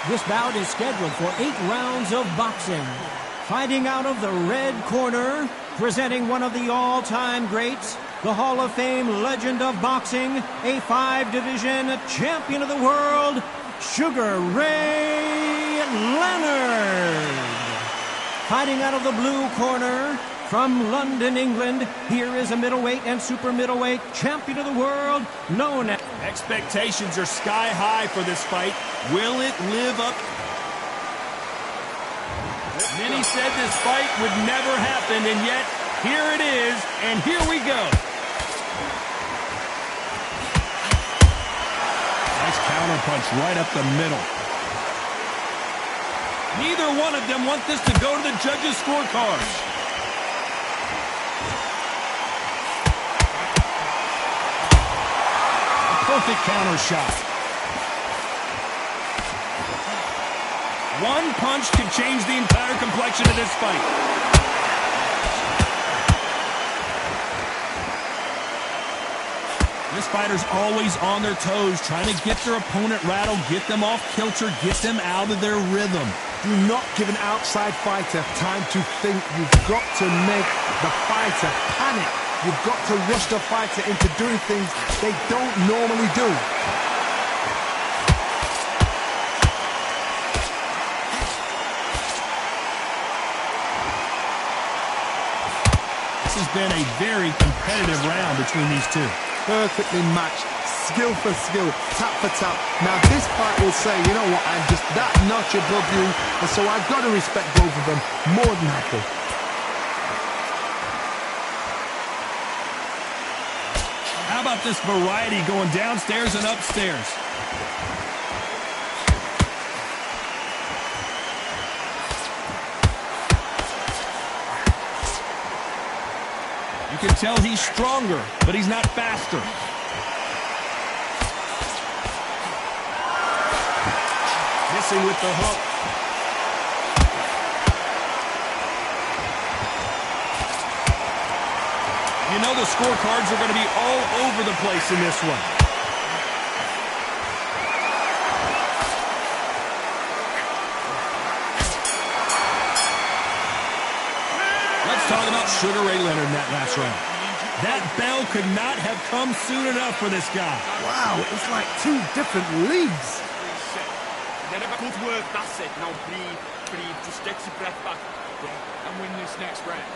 This bout is scheduled for 8 rounds of boxing. Fighting out of the red corner, presenting one of the all-time greats, the Hall of Fame legend of boxing, a 5-division champion of the world, Sugar Ray Leonard. Fighting out of the blue corner, from London, England, here is a middleweight and super middleweight champion of the world, known as... Expectations are sky high for this fight. Will it live up? Many said this fight would never happen, and yet here it is, and here we go. Nice counter punch right up the middle. Neither one of them want this to go to the judges' scorecards. Perfect counter shot. One punch could change the entire complexion of this fight. This fighter's always on their toes, trying to get their opponent rattled, get them off kilter, get them out of their rhythm. Do not give an outside fighter time to think. You've got to make the fighter panic. You've got to rush the fighter into doing things they don't normally do. This has been a very competitive round between these two. Perfectly matched, skill for skill, tap for tap. Now this fight will say, you know what, I'm just that notch above you, and so I've got to respect both of them more than happy. How about this variety going downstairs and upstairs? You can tell he's stronger, but he's not faster. Missing with the hook. You know the scorecards are going to be all over the place in this one. Let's talk about Sugar Ray Leonard in that last round. That bell could not have come soon enough for this guy. Wow, it's like 2 different leagues. Good work, that's it. Now breathe, just get your breath back. Yeah, and win this next round.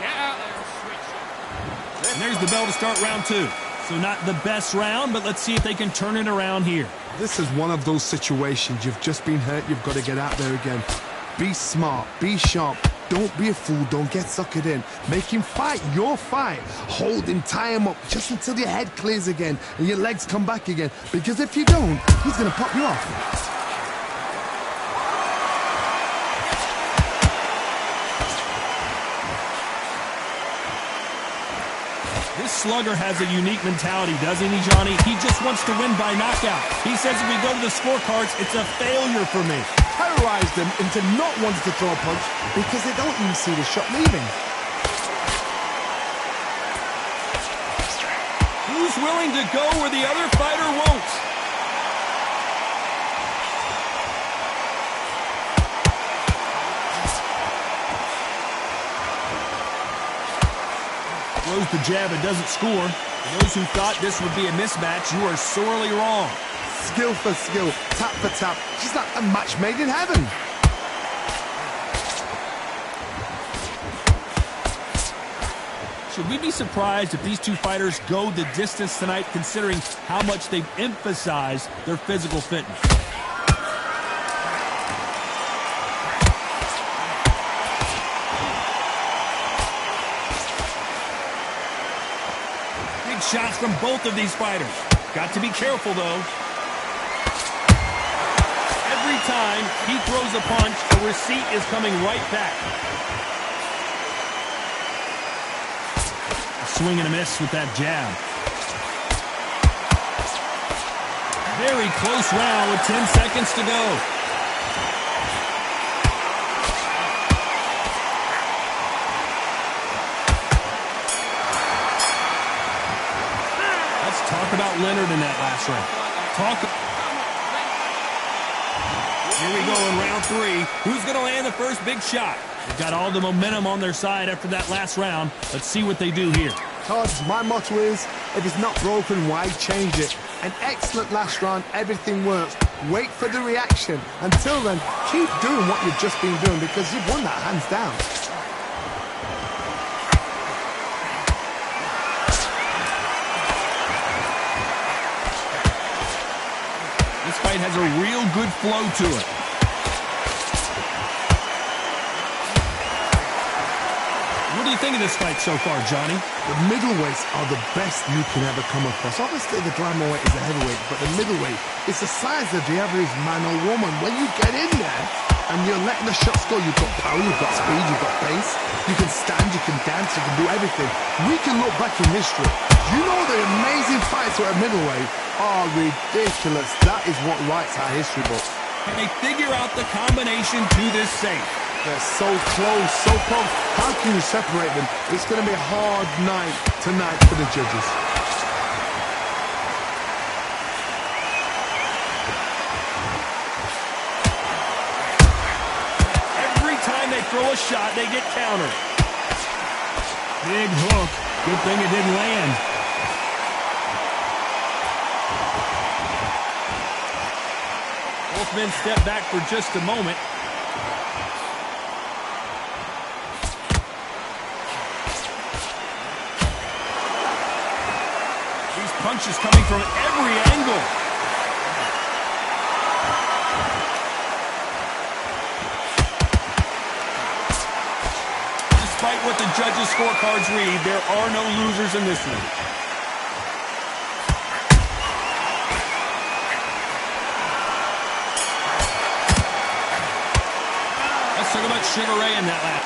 Get out there and switch it. And there's the bell to start round 2. So not the best round, but let's see if they can turn it around here. This is one of those situations. You've just been hurt, you've got to get out there again. Be smart, be sharp. Don't be a fool, don't get suckered in. Make him fight your fight. Hold him, tie him up, just until your head clears again and your legs come back again. Because if you don't, he's going to pop you off. This slugger has a unique mentality, doesn't he, Johnny? He just wants to win by knockout. He says if we go to the scorecards, it's a failure for me. Terrorize them into not wanting to throw a punch because they don't even see the shot leaving. Who's willing to go where the other fighter won't? Throws the jab and doesn't score. For those who thought this would be a mismatch, you are sorely wrong. Skill for skill, tap for tap. Just like a match made in heaven. Should we be surprised if these two fighters go the distance tonight, considering how much they've emphasized their physical fitness? Big shots from both of these fighters. Got to be careful, though. Every time he throws a punch, a receipt is coming right back. A swing and a miss with that jab. Very close round with 10 seconds to go. Let's talk about Leonard in that last round. Here we go in round 3. Who's going to land the first big shot? They've got all the momentum on their side after that last round. Let's see what they do here. Todd, my motto is, if it's not broken, why change it? An excellent last round, everything works. Wait for the reaction. Until then, keep doing what you've just been doing because you've won that hands down. This fight has a real good flow to it. What do you think of this fight so far, Johnny? The middleweights are the best you can ever come across. Obviously, the glamourweight is a heavyweight, but the middleweight is the size of the average man or woman. When you get in there and you're letting the shots go, you've got power, you've got speed, you've got pace. You can stand, you can dance, you can do everything. We can look back in history. You know the amazing fights at middleweight are ridiculous. That is what writes our history book. Can they figure out the combination to this safe? They're so close, so close. How can you separate them? It's going to be a hard night tonight for the judges. Every time they throw a shot, they get countered. Big hook. Good thing it didn't land. Both men step back for just a moment. These punches coming from every angle. Despite what the judges' scorecards read, there are no losers in this one. Took much Sugar Ray in that lap.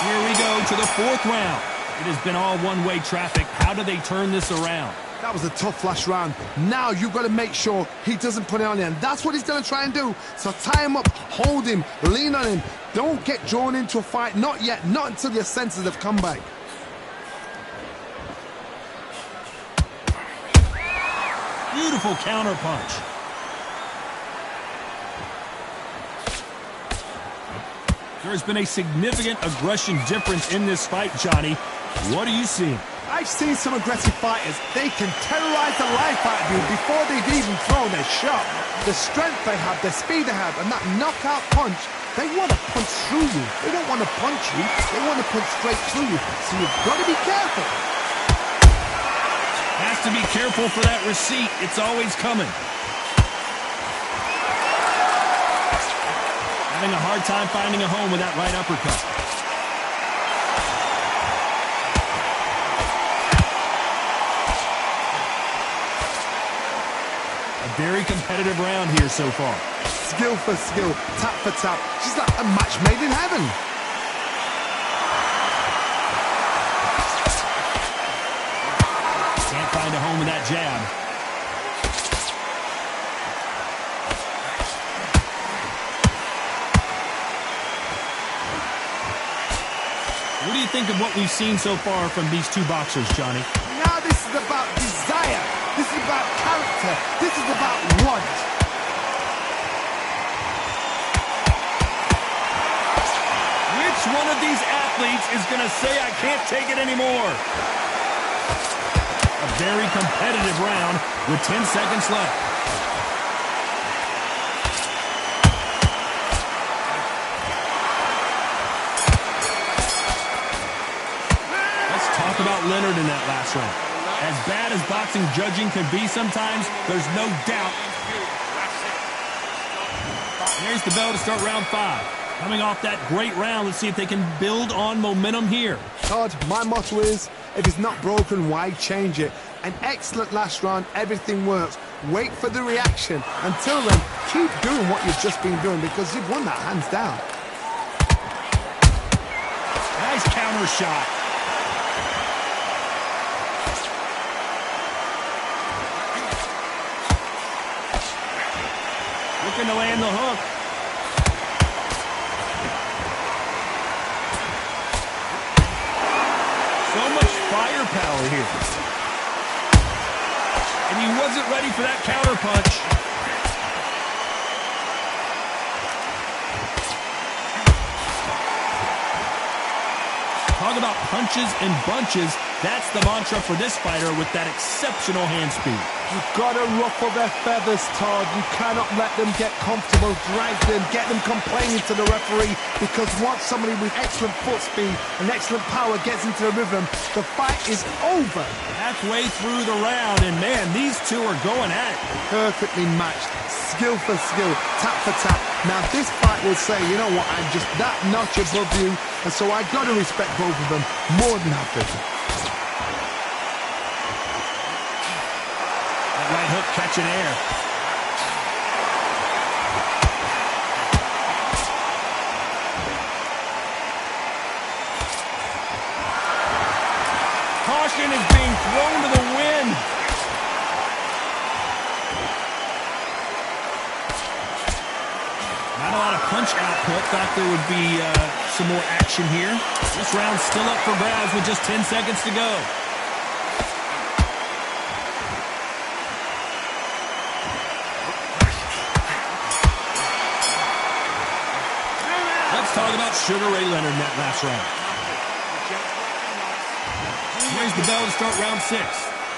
Here we go to the 4th round. It has been all one-way traffic. How do they turn this around? That was a tough last round. Now you've got to make sure he doesn't put it on you. And that's what he's going to try and do. So tie him up, hold him, lean on him. Don't get drawn into a fight. Not yet. Not until your senses have come back. Beautiful counter punch. There's been a significant aggression difference in this fight, Johnny. What are you seeing? I've seen some aggressive fighters. They can terrorize the life out of you before they've even thrown their shot. The strength they have, the speed they have, and that knockout punch, they want to punch through you. They don't want to punch you. They want to punch straight through you. So you've got to be careful. Has to be careful for that receipt. It's always coming. Having a hard time finding a home with that right uppercut. A very competitive round here so far. Skill for skill, tap for tap. She's like a match made in heaven. Can't find a home with that jab. What do you think of what we've seen so far from these two boxers, Johnny? Now this is about desire. This is about character. This is about want. Which one of these athletes is going to say, I can't take it anymore? A very competitive round with 10 seconds left. About Leonard in that last round. As bad as boxing judging can be sometimes, there's no doubt. There's the bell to start round 5. Coming off that great round, let's see if they can build on momentum here. Todd, my motto is, if it's not broken, why change it? An excellent last round, everything works. Wait for the reaction. Until then, keep doing what you've just been doing because you've won that hands down. Nice counter shot. Looking to land the hook. So much firepower here. And he wasn't ready for that counter punch. about punches and bunches. That's the mantra for this fighter with that exceptional hand speed. You've got to ruffle their feathers, Todd. You cannot let them get comfortable, drag them, get them complaining to the referee, because once somebody with excellent foot speed and excellent power gets into the rhythm, the fight is over. Halfway through the round, and man, these two are going at it. Perfectly matched, skill for skill, tap for tap. Now this fight will say, you know what, I'm just that notch above you, and so I got to respect both of them more than happy. Right hook catching air. Caution is being thrown to the wind. Not a lot of punch output. Thought there would be some more action here. This round's still up for grabs with just 10 seconds to go. Talk about Sugar Ray Leonard in that last round. Here's the bell to start round 6.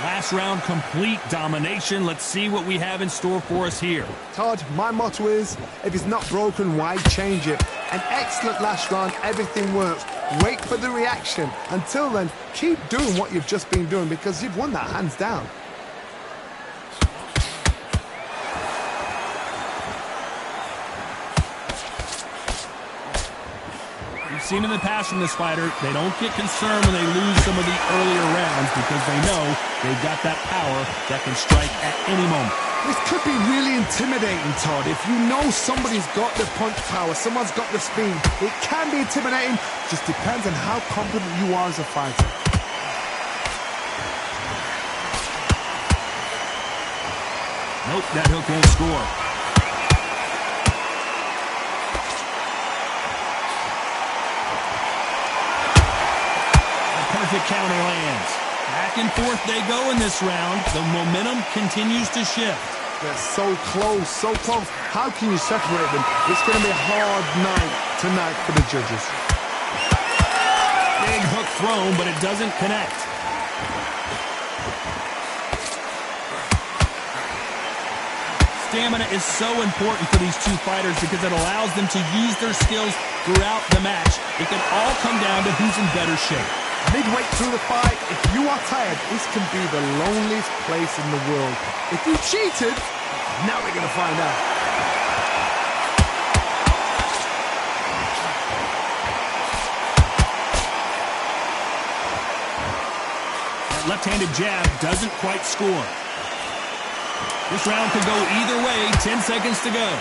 Last round, complete domination. Let's see what we have in store for us here. Todd, my motto is, if it's not broken, why change it? An excellent last round, everything works. Wait for the reaction. Until then, keep doing what you've just been doing, because you've won that hands down. Seen in the past from this fighter, they don't get concerned when they lose some of the earlier rounds because they know they've got that power that can strike at any moment. This could be really intimidating, Todd. If you know somebody's got the punch power, someone's got the speed, it can be intimidating. Just depends on how confident you are as a fighter. Nope, that hook won't score. Perfect counter lands. Back and forth they go in this round. The momentum continues to shift. They're so close, so close. How can you separate them? It's going to be a hard night tonight for the judges. Big hook thrown, but it doesn't connect. Stamina is so important for these two fighters because it allows them to use their skills throughout the match. It can all come down to who's in better shape. Midway through the fight, if you are tired, this can be the loneliest place in the world. If you cheated, now we're going to find out. That left-handed jab doesn't quite score. This round could go either way. 10 seconds to go.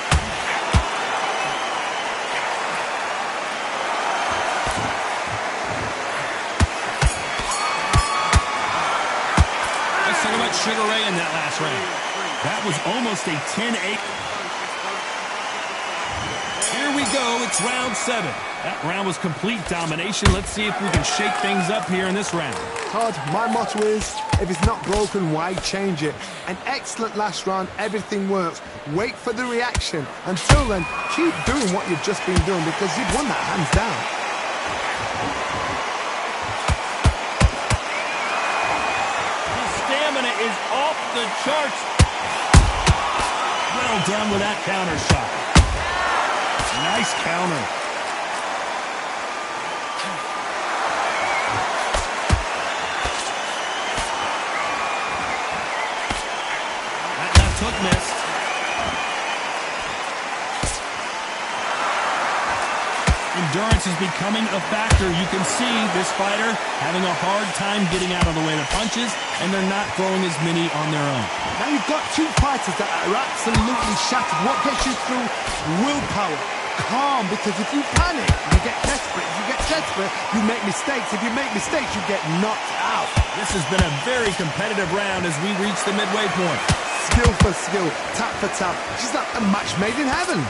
Sugar Ray in that last round. That was almost a 10-8. Here we go. It's round 7. That round was complete domination. Let's see if we can shake things up here in this round. Todd, my motto is, if it's not broken, why change it? An excellent last round. Everything works. Wait for the reaction. Until then, keep doing what you've just been doing because you've won that hands down. Is off the charts. Well done with that counter shot. Nice counter. That left hook missed. Endurance is becoming a factor. You can see this fighter having a hard time getting out of the way of the punches, and they're not throwing as many on their own. Now you've got two fighters that are absolutely shattered. What gets you through? Willpower. Calm, because if you panic, you get desperate. If you get desperate, you make mistakes. If you make mistakes, you get knocked out. This has been a very competitive round as we reach the midway point. Skill for skill, tap for tap. She's like a match made in heaven.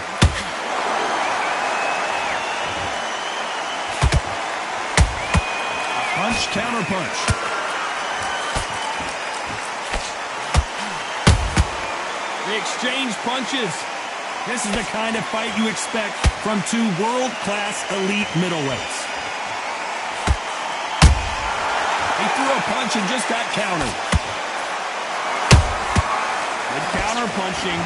Punch, counter punch. They exchange punches. This is the kind of fight you expect from two world-class elite middleweights. threw a punch and just got countered. Good counter punching.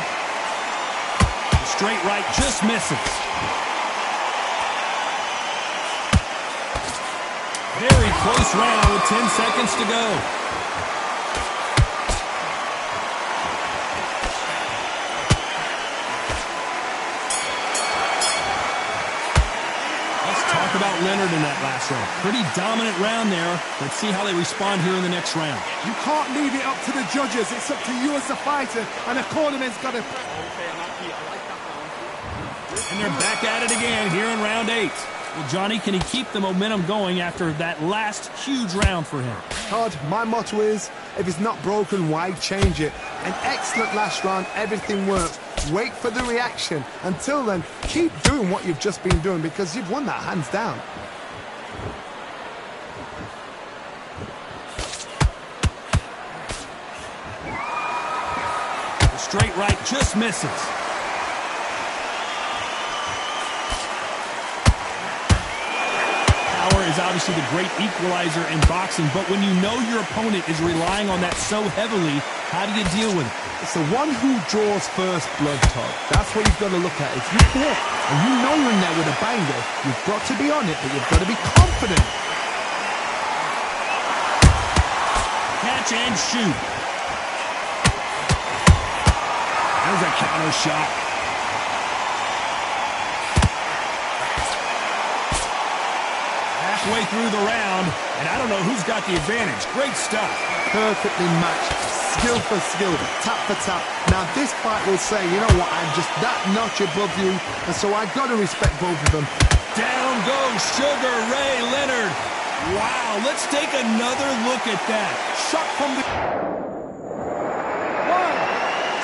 The straight right just misses. Very close round with 10 seconds to go. Talk about Leonard in that last round. Pretty dominant round there. Let's see how they respond here in the next round. You can't leave it up to the judges. It's up to you as a fighter, and a cornerman's got to... And they're back at it again here in round 8. Well, Johnny, can he keep the momentum going after that last huge round for him? Todd, my motto is, if it's not broken, why change it? An excellent last round, everything worked. Wait for the reaction. Until then, keep doing what you've just been doing because you've won that hands down. The straight right just misses. Power is obviously the great equalizer in boxing, but when you know your opponent is relying on that so heavily, how do you deal with it? It's the one who draws first blood, Todd. That's what you've got to look at. If you hit and you know you're in there with a banger, you've got to be on it, but you've got to be confident. Catch and shoot. There's a counter shot. Halfway through the round, and I don't know who's got the advantage. Great stuff. Perfectly matched. Skill for skill, tap for tap. Now this fight will say, you know what, I'm just that notch above you, and so I got to respect both of them. Down goes Sugar Ray Leonard. Wow, let's take another look at that. Shot from the... 1,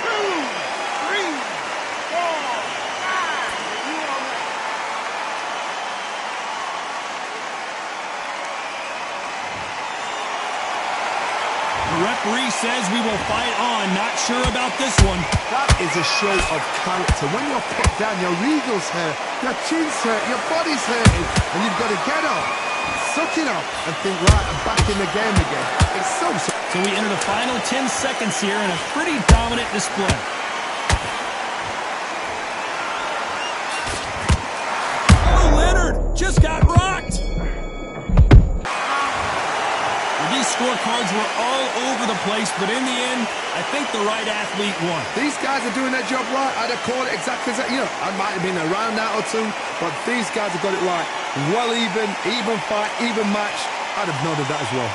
2, 3, 4, 5. The referee says we will fight on. Not sure about this one. That is a show of character. When you're put down, your eagles hurt, your chin's hurt, your body's hurting, and you've got to get up, suck it up, and think, right, I'm back in the game again. It's so... So we enter the final 10 seconds here in a pretty dominant display. Oh, Leonard just got rocked. These scorecards were all over the place, but in the end, I think the right athlete won. These guys are doing their job right. I'd have called it exactly as that. You know, I might have been a round out or two, but these guys have got it right. Well even fight, even match. I'd have noted that as well.